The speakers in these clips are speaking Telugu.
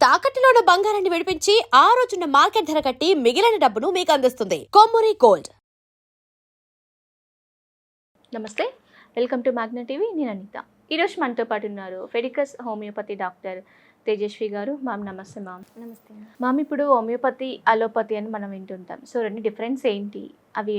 తాకట్టులో ఉన్న బంగారాన్ని విడిపించి ఆ రోజున్న మార్కెట్ ధర కట్టి మిగిలిన డబ్బును మీకు అందిస్తుంది కొమ్మూరి గోల్డ్. నమస్తే, వెల్కమ్ టు మ్యాగ్నా టీవీ. నేను అనిత. ఈరోజు మనతో పాటు ఉన్నారు ఫెడికస్ హోమియోపతి డాక్టర్ తేజస్వి గారు. మ్యామ్ నమస్తే. నమస్తే. మ్యామ్, ఇప్పుడు హోమియోపతి అలోపతి అని మనం వింటుంటాం. సో రెండు డిఫరెన్స్ ఏంటి? అవి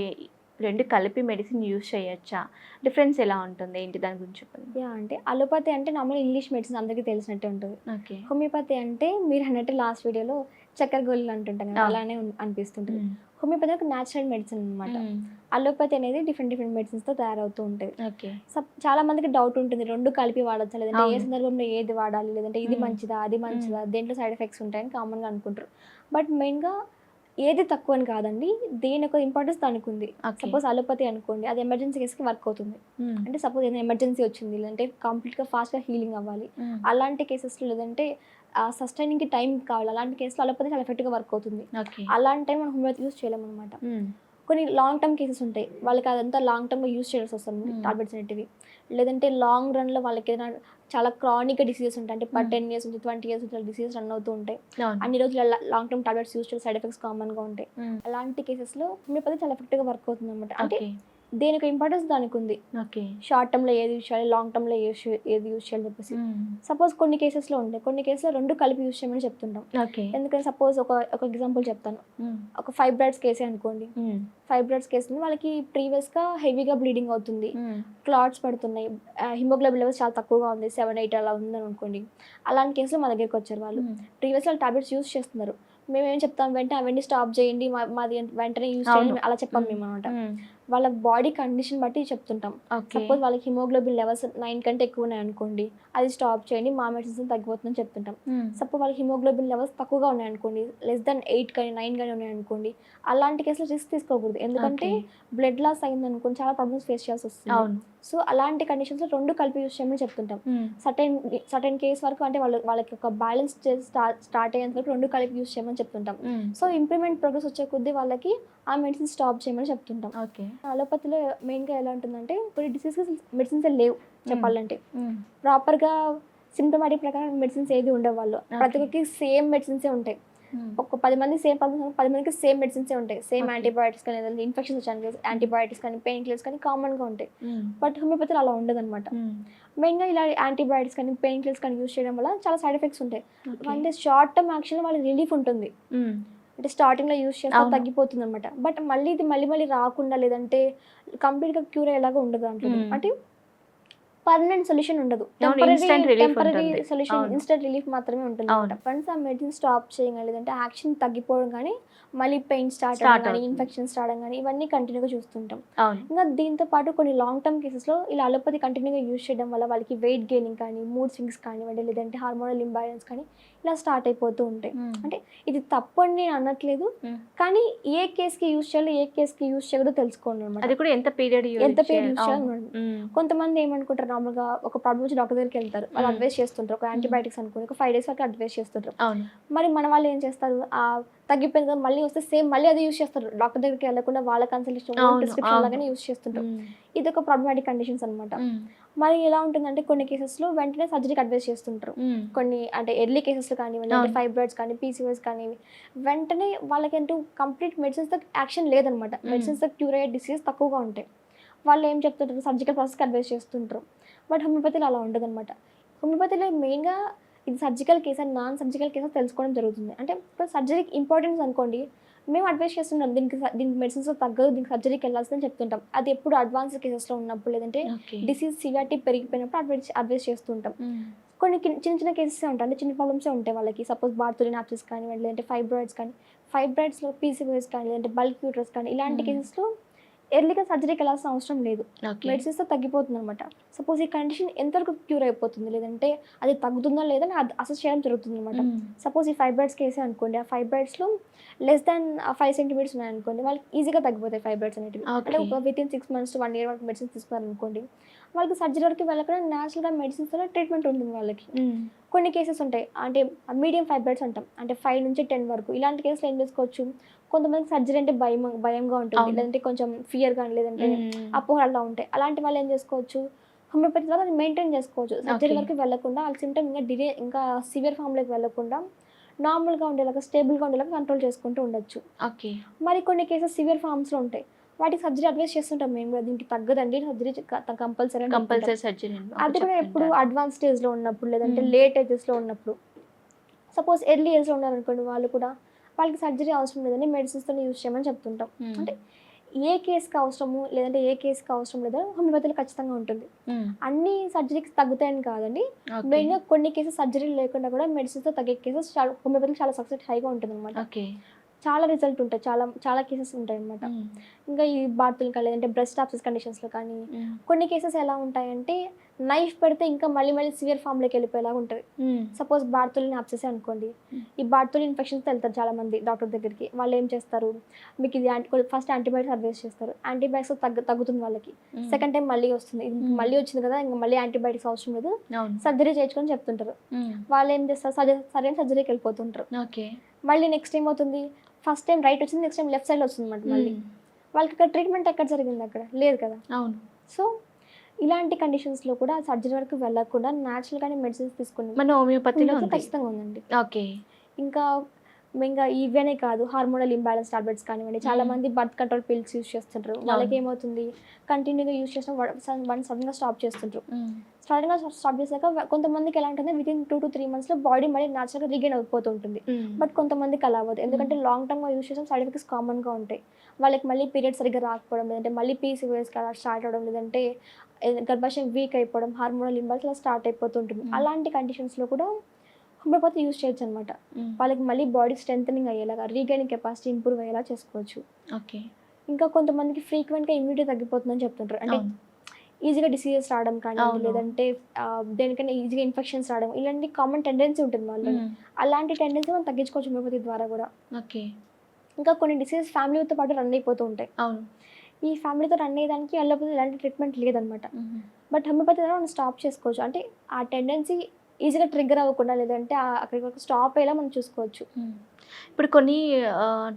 రెండు కలిపి మెడిసిన్ యూజ్ చేయొచ్చా? డిఫరెన్స్ ఎలా ఉంటుంది, ఏంటి దాని గురించి చెప్పండి. అంటే అలోపతి అంటే నార్మల్ ఇంగ్లీష్ మెడిసిన్ అందరికీ తెలిసినట్టే ఉంటుంది. ఓకే. హోమియోపతి అంటే మీరు అన్నట్టు లాస్ట్ వీడియోలో చక్కెర గోళీలు అంటుంటాం కదా, అలానే అనిపిస్తుంటుంది. హోమియోపతి ఒక న్యాచురల్ మెడిసిన్ అనమాట. అలోపతి అనేది డిఫరెంట్ మెడిసిన్స్తో తయారవుతూ ఉంటాయి. ఓకే. చాలా మందికి డౌట్ ఉంటుంది, రెండు కలిపి వాడచ్చా, లేదంటే ఏ సందర్భంలో ఏది వాడాలి, లేదంటే ఇది మంచిదా అది మంచిదా, దేంట్లో సైడ్ ఎఫెక్ట్స్ ఉంటాయని కామన్గా అనుకుంటారు. బట్ మెయిన్గా ఏది తక్కువ అని కాదండి, దేని యొక్క ఇంపార్టెన్స్ దానికి ఉంది. సపోజ్ అలోపతి అనుకోండి, అది ఎమర్జెన్సీ కేసుకి వర్క్ అవుతుంది. అంటే సపోజ్ ఏదైనా ఎమర్జెన్సీ వచ్చింది, లేదంటే కంప్లీట్గా ఫాస్ట్గా హీలింగ్ అవ్వాలి, అలాంటి కేసెస్లో, లేదంటే సస్టైనింగ్కి టైం కావాలి, అలాంటి కేసులో అలోపతి చాలా ఎఫెక్ట్గా వర్క్ అవుతుంది. అలాంటి టైం మనం హోమియోపతి యూస్ చేయలేము అనమాట. కొన్ని లాంగ్ టర్మ్ కేసెస్ ఉంటాయి, వాళ్ళకి అదంతా లాంగ్ టర్మ్గా యూస్ చేయాల్సి వస్తుంది టాబ్లెట్స్ అనేటివి. లేదంటే లాంగ్ రన్లో వాళ్ళకి ఏదైనా చాలా క్రానిక్ డిసీజెస్ ఉంటాయి, అంటే 10 years నుంచి 20 years నుంచి డిసీజెస్ రన్ అవుతూ ఉంటాయి. అన్ని రోజులు లాంగ్ టర్మ్ టాబ్లెట్స్ యూస్ చేసే సైడ్ ఎఫెక్ట్స్ కామన్గా ఉంటాయి. అలాంటి కేసెస్లో హోమియోపతి చాలా ఎఫెక్ట్గా వర్క్ అవుతుంది అనమాట. అంటే దేనికి ఇంపార్టెన్స్ దానికి ఉంది. షార్ట్ టర్మ్లో ఏది యూస్ చేయాలి, లాంగ్ టర్మ్లో ఏది యూస్ చేయాలి చెప్పేసి. సపోజ్ కొన్ని కేసెస్లో ఉంటాయి, కొన్ని కేసులో రెండు కలిపి యూస్ చేయమని చెప్తుంటాం. ఎందుకంటే సపోజ్ ఒక ఎగ్జాంపుల్ చెప్తాను. ఒక ఫైబ్రాయిడ్స్ కేసే అనుకోండి. ఫైబ్రాయిడ్స్ కేసు వాళ్ళకి ప్రీవియస్గా హెవీగా బ్లీడింగ్ అవుతుంది, క్లాట్స్ పడుతున్నాయి, హిమోగ్లోబిన్ లెవెల్స్ చాలా తక్కువగా ఉంది, 7-8 అలా ఉందని అనుకోండి. అలాంటి కేసులో మా దగ్గరికి వచ్చారు. వాళ్ళు ప్రీవియస్గా వాళ్ళు టాబ్లెట్స్ యూస్ చేస్తున్నారు. మేమేం చెప్తాం, వెంటనే అవన్నీ స్టాప్ చేయండి, మాది వెంటనే యూస్ చేయండి అలా చెప్పాం మేము అనమాట. వాళ్ళ బాడీ కండిషన్ బట్టి చెప్తుంటాం. సపోజ్ వాళ్ళకి హిమోగ్లోబిన్ లెవెల్స్ 9 కంటే ఎక్కువ ఉన్నాయి అనుకోండి, అది స్టాప్ చేయండి, మా మెడిసిన్స్ తగ్గిపోతుందని చెప్తుంటాం. సపోజ్ వాళ్ళకి హిమోగ్లోబిన్ లెవెల్స్ తక్కువగా ఉన్నాయి అనుకోండి, less than 8 కానీ 9 కానీ ఉన్నాయి అనుకోండి, అలాంటి కేసులో రిస్క్ తీసుకోకూడదు. ఎందుకంటే బ్లడ్ లాస్ అయింది అనుకోండి, చాలా ప్రాబ్లమ్స్ ఫేస్ చేయాల్సి వస్తుంది. సో అలాంటి కండిషన్స్లో రెండు కలిపి యూస్ చేయమని చెప్తుంటాం. సర్టెన్ కేస్ వరకు, అంటే వాళ్ళకి ఒక బ్యాలెన్స్ స్టార్ట్ అయ్యేంత వరకు రెండు కలిపి యూస్ చేయమని చెప్తుంటాం. సో ఇంప్రూవ్మెంట్ ప్రోగ్రెస్ వచ్చే కొద్దీ వాళ్ళకి ఆ మెడిసిన్ స్టాప్ చేయమని చెప్తుంటాం. అలోపతిలో మెయిన్గా ఎలా ఉంటుందంటే, కొన్ని డిసీజెస్ మెడిసిన్స్ లేవు చెప్పాలంటే. ప్రాపర్గా సిమ్టమాటిక్ ప్రకారం మెడిసిన్స్ ఏది ఉండవు. వాళ్ళు ప్రతి ఒక్కరికి సేమ్ మెడిసిన్సే ఉంటాయి. ఒక 10 మంది సేమ్ ప్రాబ్లమ్స్, 10 మందికి సేమ్ మెడిసిన్సే ఉంటాయి. సేమ్ యాంటీబయాటిక్స్ కానీ, ఏదైనా ఇన్ఫెక్షన్స్ వచ్చాను యాంటీబయాటిక్స్ కానీ, పెయిన్ కిల్లర్స్ కానీ కామన్గా ఉంటాయి. బట్ హోమియోపతిలో అలా ఉండదు అనమాట. మెయిన్గా ఇలా యాంటీబయాటిక్స్ కానీ, పెయిన్ కిల్లర్స్ కానీ యూస్ చేయడం వల్ల చాలా సైడ్ ఎఫెక్ట్స్ ఉంటాయి. అంటే షార్ట్ టర్మ్ యాక్షన్ వాళ్ళకి రిలీఫ్ ఉంటుంది, అంటే స్టార్టింగ్లో యూస్ చేస్తే తగ్గిపోతుంది అనమాట. బట్ మళ్ళీ ఇది మళ్ళీ రాకుండా, లేదంటే కంప్లీట్గా క్యూర్ అయ్యేలాగా ఉండదు అంటుంది. అంటే పర్మనెంట్ సొల్యూషన్ ఉండదు, టెంపరీ సొల్యూషన్, ఇన్స్టెంట్ రిలీఫ్ మాత్రమే ఉంటుంది అనమాట. వన్స్ ఆ మెడిసిన్ స్టాప్ చేయడం, లేదంటే యాక్షన్ తగ్గిపోవడం కానీ, మళ్ళీ పెయిన్ స్టార్ట్ అవ్వడం కానీ, ఇన్ఫెక్షన్స్ రావడం కానీ, ఇవన్నీ కంటిన్యూగా చూస్తుంటాం. ఇంకా దీంతో పాటు కొన్ని లాంగ్ టర్మ్ కేసెస్లో ఇలా అలోపతి కంటిన్యూగా యూస్ చేయడం వల్ల వాళ్ళకి వెయిట్ గెయినింగ్ కానీ, మూడ్ స్వింగ్స్ కానివ్వండి, లేదంటే హార్మోనల్ ఇంబ్యాలెన్స్ కానీ ఇలా స్టార్ట్ అయిపోతూ ఉంటాయి. అంటే ఇది తప్పు అని నేను అనట్లేదు, కానీ ఏ కేసుకి యూస్ చేయాలో ఏ కేసుకి యూస్ చేయదో తెలుసుకోండి అనమాట. అది కూడా ఎంత పీరియడ్ యూస్ చేయాలి. కొంతమంది ఏమనుకుంటారు, నార్మల్గా ఒక ప్రాబ్లమ్ వచ్చి డాక్టర్ దగ్గరికి వెళ్తారు, వాళ్ళు అడ్వైస్ చేస్తుంటారు. ఒక యాంటీబయాటిక్స్ అనుకోండి, ఒక 5 days వరకు అడ్వైస్ చేస్తుంటారు. మరి మన వాళ్ళు ఏం చేస్తారు, తగ్గిపోయింది కదా మళ్ళీ వస్తే సేమ్ మళ్ళీ అది యూస్ చేస్తారు. డాక్టర్ దగ్గరికి వెళ్ళకుండా వాళ్ళ కన్సల్టేషన్ ప్రిస్క్రిప్షన్ లాగానే యూస్ చేస్తుంటారు. ఇది ఒక ప్రాబ్లమాటిక్ కండిషన్స్ అనమాట. మరి ఎలా ఉంటుందంటే, కొన్ని కేసెస్లో వెంటనే సర్జరీకి అడ్వైస్ చేస్తుంటారు. కొన్ని అంటే ఎర్లీ కేసెస్లో కానివ్వండి, అంటే ఫైబ్రాయిడ్స్ కానీ, PCOS కానీ, వెంటనే వాళ్ళకంటూ కంప్లీట్ మెడిసిన్స్తో యాక్షన్ లేదనమాట. మెడిసిన్స్తో క్యూర్ అయ్యే డిసీజ్ తక్కువగా ఉంటాయి. వాళ్ళు ఏం చెప్తుంటారు, సర్జికల్ ప్రాసెస్కి అడ్వైస్ చేస్తుంటారు. బట్ హోమియోపతిలో అలా ఉండదు అనమాట. హోమియోపతిలో మెయిన్గా ఇది సర్జికల్ కేసా, నాన్ సర్జికల్ కేసా తెలుసుకోవడం జరుగుతుంది. అంటే ఇప్పుడు సర్జరీకి ఇంపార్టెన్స్ అనుకోండి, మేము అడ్వైస్ చేస్తుంటాం, దీనికి మెడిసిన్స్ తగ్గదు, దీనికి సర్జరీకి వెళ్ళాల్సిందని చెప్తుంటాం. అది ఎప్పుడు అడ్వాన్స్ కేసెస్లో ఉన్నప్పుడు, లేదంటే డిసీజ్ సివియారిటీ పెరిగిపోయినప్పుడు అడ్వైస్ చేస్తుంటాం. కొన్ని చిన్న కేసెస్ ఉంటాయి, అంటే చిన్న ప్రాబ్లమ్సే ఉంటాయి వాళ్ళకి. సపోజ్ బార్థోలిన్ ఆప్సిస్ కానివ్వండి, లేదంటే ఫైబ్రాయిడ్స్ కానీ, ఫైబ్రాయిడ్స్లో PCOS కానీ, లేదంటే బల్క్ యూట్రస్ కానీ, ఇలాంటి కేసెస్లో ఎర్లీగా సర్జరీకి వెళ్ళాల్సిన అవసరం లేదు, మెడిసిన్స్తో తగ్గిపోతుంది అనమాట. సపోజ్ ఈ కండిషన్ ఎంతవరకు క్యూర్ అయిపోతుంది, లేదంటే అది తగ్గుతుందా లేదా అని అసెస్ చేయడం జరుగుతుంది అనమాట. సపోజ్ ఈ ఫైబ్రాయిడ్స్ కేసే అనుకోండి, ఆ ఫైబ్రాయిడ్స్లో less than 5 centimeters ఉన్నాయనుకోండి, వాళ్ళకి ఈజీగా తగ్గిపోతాయి ఫైబ్రాయిడ్స్ అనేటివి. అంటే ఒక within 6 months to 1 year వరకు మెడిసిన్స్ తీసుకున్నారు అనుకోండి, వాళ్ళకి సర్జరీ వరకు వెళ్ళకుండా న్యాచురల్గా మెడిసిన్స్తో ట్రీట్మెంట్ ఉంటుంది వాళ్ళకి. కొన్ని కేసెస్ ఉంటాయి, అంటే మీడియం ఫైబ్రాయిడ్స్ అంటాం, అంటే 5 నుంచి 10 వరకు. ఇలాంటి కేసులు ఏం చేసుకోవచ్చు, కొంతమంది సర్జరీ అంటే భయంగా ఉంటుంది, లేదంటే కొంచెం ఫియర్ కానీ, లేదంటే అపోహ అలా ఉంటాయి. అలాంటి వాళ్ళు ఏం చేసుకోవచ్చు, హోమియోపతి అది మెయింటైన్ చేసుకోవచ్చు. సర్జరీ వరకు వెళ్ళకుండా, వాళ్ళ సిమ్టమ్ ఇంకా సివియర్ ఫామ్లోకి వెళ్ళకుండా నార్మల్గా ఉండేలాగా స్టేబుల్గా ఉండేలాగా కంట్రోల్ చేసుకుంటూ ఉండొచ్చు. ఓకే. మరి కొన్ని కేసెస్ సివియర్ ఫార్మ్స్లో ఉంటాయి, వాటికి సర్జరీ అడ్వైస్ చేస్తుంటాం మేము కూడా, దీనికి తగ్గదండి సర్జరీ కంపల్సరీ. కంపల్సరీ సర్జరీ అది కూడా ఎప్పుడు అడ్వాన్స్ స్టేజ్లో ఉన్నప్పుడు లేదంటే Hmm. లేట్ ఏజెస్లో ఉన్నప్పుడు. సపోజ్ ఎర్లీ ఏజ్లో ఉన్నారనుకోండి, వాళ్ళు కూడా వాళ్ళకి సర్జరీ అవసరం లేదని మెడిసిన్స్తో యూజ్ చేయమని చెప్తుంటాం. అంటే ఏ కేసుకి అవసరము లేదంటే ఏ కేసుకి అవసరం లేదో హోమియోపతిలో ఖచ్చితంగా ఉంటుంది. అన్ని సర్జరీకి తగ్గుతాయని కాదండి, మెయిన్గా కొన్ని కేసెస్ సర్జరీ లేకుండా కూడా మెడిసిన్స్తో తగ్గే కేసెస్ చాలా హోమియోపతిలో చాలా సక్సెస్ హైగా ఉంటుంది అనమాట. ఓకే. చాలా రిజల్ట్ ఉంటాయి, చాలా చాలా కేసెస్ ఉంటాయి అనమాట. ఇంకా ఈ బార్తులు కానీ లేదంటే బ్రెస్ట్ ఆప్సిస్ కండిషన్స్లో కానీ కొన్ని కేసెస్ ఎలా ఉంటాయంటే నైఫ్ పెడితే ఇంకా మళ్ళీ మళ్ళీ సివియర్ ఫామ్లోకి వెళ్ళిపోయేలాగా ఉంటుంది. సపోజ్ బార్తులిని ఆప్సిస్ అనుకోండి, ఈ బార్తులు ఇన్ఫెక్షన్స్తో వెళ్తారు చాలా మంది డాక్టర్ దగ్గరికి. వాళ్ళు ఏం చేస్తారు, మీకు ఇది ఫస్ట్ యాంటీబయాటిక్స్ అడ్వైస్ చేస్తారు, యాంటీబయాటిక్స్ తగ్గుతుంది వాళ్ళకి, సెకండ్ టైం మళ్ళీ వస్తుంది, ఇది మళ్ళీ వచ్చింది కదా ఇంకా మళ్ళీ యాంటీబయాటిక్స్ అవసరం లేదు, సర్జరీ చేయించుకొని చెప్తుంటారు. వాళ్ళు ఏం చేస్తారు, సరైన సర్జరీకి వెళ్ళిపోతుంటారు. ఓకే. మళ్ళీ నెక్స్ట్ ఏమవుతుంది, ఫస్ట్ టైం రైట్ వచ్చింది, నెక్స్ట్ టైం లెఫ్ట్ సైడ్ వస్తుంది అనమాట. మళ్ళీ వాళ్ళకి అక్కడ ట్రీట్మెంట్ ఎక్కడ జరిగింది, అక్కడ లేదు కదా. అవును. సో ఇలాంటి కండిషన్స్లో కూడా సర్జరీ వరకు వెళ్ళకుండా న్యాచురల్గానే మెడిసిన్స్ తీసుకుని మన హోమియోపతిలో ఉంది. ఖచ్చితంగా ఉందండి. ఓకే. ఇంకా ఇవనే కాదు, హార్మోనల్ ఇంబ్యాలెన్స్ టాబ్లెట్స్ కానివ్వండి, చాలా మంది బర్త్ కంట్రోల్ పిల్స్ యూస్ చేస్తుంటారు. వాళ్ళకి ఏమవుతుంది, కంటిన్యూగా యూస్ చేసిన వన్ సడన్గా స్టాప్ చేస్తుంటారు. సడన్గా స్టాప్ చేశాక కొంతమందికి ఎలా ఉంటుంది, వితిన్ 2 to 3 monthsలో బాడీ మళ్ళీ న్యాచురల్గా రీగెయిన్ అయిపోతూ ఉంటుంది. బట్ కొంతమందికి అలా అవ్వదు, ఎందుకంటే లాంగ్ టర్మ్గా యూస్ చేసిన సైడ్ ఎఫెక్ట్స్ కామన్గా ఉంటాయి. వాళ్ళకి మళ్ళీ పీరియడ్ సరిగ్గా రాకపోవడం, లేదంటే మళ్ళీ పీసీఓఎస్ స్టార్ట్ అవ్వడం, లేదంటే గర్భాశయం వీక్ అయిపోవడం, హార్మోనల్ ఇంబ్యాలెన్స్ అలా స్టార్ట్ అయిపోతూ ఉంటుంది. అలాంటి కండిషన్స్లో కూడా హోమియోపతి యూస్ చేయొచ్చు అనమాట. వాళ్ళకి మళ్ళీ బాడీ స్ట్రెంథనింగ్ అయ్యేలాగా, రీగైనింగ్ కెపాసిటీ ఇంప్రూవ్ అయ్యేలా చేసుకోవచ్చు. ఓకే. ఇంకా కొంతమందికి ఫ్రీక్వెంట్గా ఇమ్యూనిటీ తగ్గిపోతుందని చెప్తుంటారు. అంటే ఈజీగా డిసీజెస్ రావడం కానీ, లేదంటే దేనికైనా ఈజీగా ఇన్ఫెక్షన్స్ రావడం, ఇలాంటి కామన్ టెండెన్సీ ఉంటుంది వాళ్ళు. అలాంటి టెండెన్సీ మనం తగ్గించుకోవచ్చు హోమియోపతి ద్వారా కూడా. ఓకే. ఇంకా కొన్ని డిసీజెస్ ఫ్యామిలీతో పాటు రన్ అయిపోతూ ఉంటాయి. అవును. ఈ ఫ్యామిలీతో రన్ అయ్యేదానికి అల్లోపతి ఎలాంటి ట్రీట్మెంట్ లేదనమాట. బట్ హోమియోపతి ద్వారా మనం స్టాప్ చేసుకోవచ్చు. అంటే ఆ టెండెన్సీ ఈజీగా ట్రిగ్గర్ అవ్వకుండా, లేదంటే అక్కడికి వరకు స్టాప్ అయ్యేలా మనం చూసుకోవచ్చు. ఇప్పుడు కొన్ని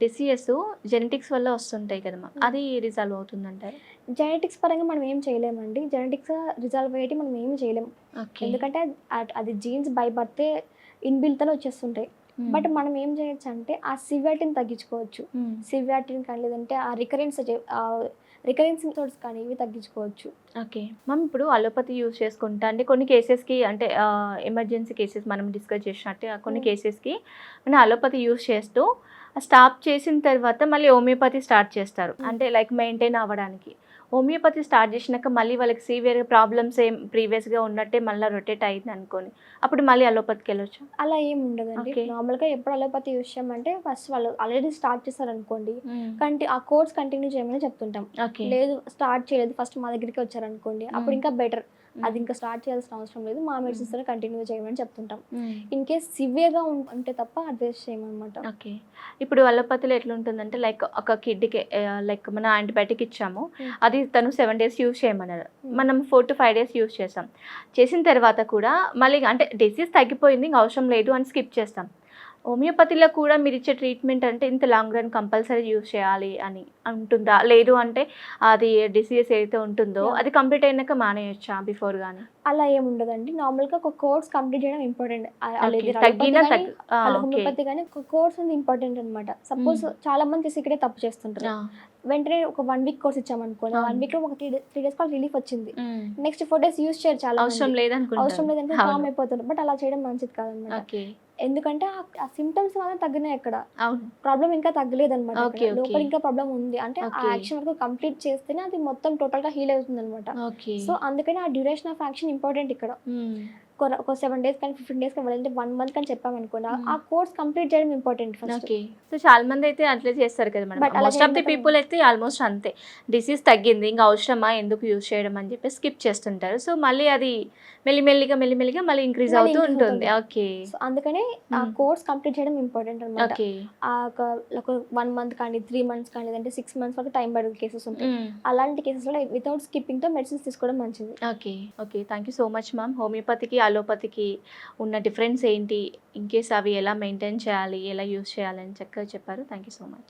డిసీజెస్ జెనెటిక్స్ వల్ల వస్తుంటాయి కదా, అది రిజాల్వ్ అవుతుందంటారు? జెనెటిక్స్ పరంగా మనం ఏం చేయలేమండి, జెనెటిక్స్ రిజాల్వ్ అయ్యేటి మనం ఏం చేయలేము. ఎందుకంటే అది జీన్స్ బై బర్తే ఇన్బిల్ట్తో వచ్చేస్తుంటాయి. బట్ మనం ఏం చేయొచ్చు అంటే ఆ సివియారిటీని తగ్గించుకోవచ్చు. సివియారిటీని కానీ, లేదంటే ఆ రికరెన్స్ సోర్స్ కానీ ఇవి తగ్గించుకోవచ్చు. ఓకే మ్యామ్, ఇప్పుడు అలోపతి యూజ్ చేసుకుంటా అంటే కొన్ని కేసెస్కి, అంటే ఎమర్జెన్సీ కేసెస్ మనం డిస్కస్ చేసినట్టు కొన్ని కేసెస్కి మనం అలోపతి యూజ్ చేస్తూ స్టాప్ చేసిన తర్వాత మళ్ళీ హోమియోపతి స్టార్ట్ చేస్తారు, అంటే లైక్ మెయింటైన్ అవ్వడానికి. హోమియోపతి స్టార్ట్ చేసినాక మళ్ళీ వాళ్ళకి సివియర్ ప్రాబ్లమ్స్ ఏం ప్రీవియస్గా ఉన్నట్టే మళ్ళీ రొటేట్ అయింది అనుకోని, అప్పుడు మళ్ళీ అలోపతికి వెళ్ళొచ్చు? అలా ఏమి ఉండదండి. నార్మల్గా ఎప్పుడు అలోపతి యూజ్ చేయమంటే ఫస్ట్ వాళ్ళు ఆల్రెడీ స్టార్ట్ చేశారనుకోండి, ఆ కోర్స్ కంటిన్యూ చేయమని చెప్తుంటాం. లేదు స్టార్ట్ చేయలేదు, ఫస్ట్ మా దగ్గరికి వచ్చారనుకోండి, అప్పుడు ఇంకా బెటర్, అది ఇంకా స్టార్ట్ చేయాల్సిన అవసరం లేదు, మా మెడిసిన్స్ కంటిన్యూ చేయమని చెప్తుంటాం. ఇన్ కేస్ సివియర్గా ఉంటే తప్ప అడ్వైస్ చేయమన్నమాట. ఓకే. ఇప్పుడు అలోపతిలో ఎట్లుంటుందంటే లైక్ ఒక కిడ్కి లైక్ మనం యాంటీబయాటిక్ ఇచ్చాము, అది తను 7 days యూజ్ చేయమన్నారు, మనం 4 to 5 days యూజ్ చేసిన తర్వాత కూడా మళ్ళీ అంటే డిసీజ్ తగ్గిపోయింది ఇంకా అవసరం లేదు అని స్కిప్ చేస్తాం. హోమియోపతిలో కూడా మీరు ఇచ్చే ట్రీట్మెంట్ అంటే ఇంత లాంగ్ రన్ కంపల్సరీ యూజ్ చేయాలి అని ఉంటుందా, లేదు అంటే అది డిసీజ్ ఏదైతే ఉంటుందో అది కంప్లీట్ అయినాక మానేయచ్చా బిఫోర్ కానీ? అలా ఏముండదండి, నార్మల్గా ఒక కోర్స్ కంప్లీట్ చేయడం ఇంపార్టెంట్. హోమియోపతి కానీ ఒక కోర్స్ ఉంది ఇంపార్టెంట్ అనమాట. సపోజ్ చాలా మంది ఇక్కడే తప్పు చేస్తుంటారు, వెంటనే ఒక 1 week కోర్స్ ఇచ్చామనుకోండి, 1 week లో ఒక 3 days రిలీఫ్ వచ్చింది, నెక్స్ట్ 4 days యూజ్ చేయరు, చాలా అవసరం లేదంటే కామ్ అయిపోతారు. బట్ అలా చేయడం మంచిది కాదనమాట, ఎందుకంటే ఆ సిమ్టమ్స్ మాత్రం తగ్గినాయి, అక్కడ ప్రాబ్లం ఇంకా తగ్గలేదు అనమాట, లోపల ఇంకా ప్రాబ్లం ఉంది. అంటే ఆ యాక్షన్ వరకు కంప్లీట్ చేస్తేనే అది మొత్తం టోటల్ గా హీల్ అవుతుంది అనమాట. సో అందుకని ఆ డ్యూరేషన్ ఆఫ్ యాక్షన్ ఇంపార్టెంట్ ఇక్కడ. ఒక 7 days కానీ 15 days కానీ వెళ్ళాలంటే 1 month కానీ చెప్పామనుకోండి, ఆ కోర్స్ కంప్లీట్ చేయడం ఇంపార్టెంట్ ఫస్ట్. సో చాలా మంది అయితే అట్లే చేస్తారు కదా madam, most of the people అయితే ఆల్మోస్ట్ అంతే, డిసీజ్ తగ్గింది ఇంకా అవసరమా ఎందుకు యూజ్ చేయడం అని చెప్పి స్కిప్ చేస్తుంటారు. సో మళ్ళీ అది మెల్లిమెల్లిగా మళ్ళీ ఇంక్రీజ్ అవుతూ ఉంటుంది. ఓకే, అందుకనే ఆ కోర్స్ కంప్లీట్ చేయడం ఇంపార్టెంట్ అనమాట. ఒక 1 month కానీ 3 months కానీ లేదంటే 6 months వరకు టైం పడే కేసెస్ ఉంటాయి. అలాంటి కేసెస్లో వితౌట్ స్కిప్పింగ్ తో మెడిసిన్స్ తీసుకోవడం మంచిది. Okay thank you so much ma'am. హోమియోపతికి అలోపతికి ఉన్న డిఫరెన్స్ ఏంటి, ఇన్ కేస్ అవి ఎలా మెయింటైన్ చేయాలి, ఎలా యూజ్ చేయాలని చక్కగా చెప్పారు. Thank you so much.